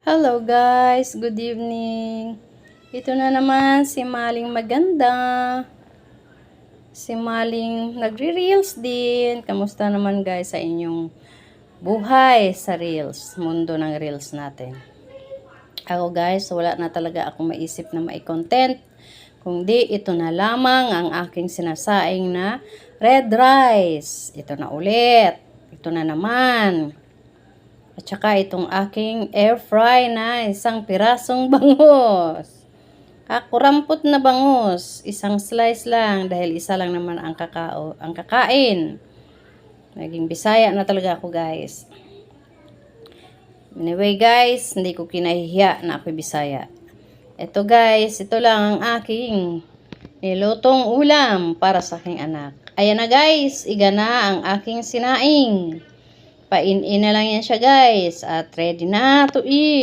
Hello guys, good evening. Ito na naman si Maling Maganda. Si Maling nagre-reels din. Kamusta naman guys sa inyong buhay sa reels, mundo ng reels natin. Ako guys, wala na talaga akong maisip na mai-content. Kundi ito na lamang ang aking sinasaing na red rice. Ito na ulit. Ito na naman. At saka itong aking air fry na isang pirasong bangus. Kakurampot na bangus. Isang slice lang dahil isa lang naman ang kakain. Naging Bisaya na talaga ako guys. Anyway guys, hindi ko kinahihiya na ako Bisaya. Ito guys, ito lang ang aking nilutong ulam para sa aking anak. Ayan na guys, iga na ang aking sinaing. Pain-in na lang yan siya guys. At ready na to eat.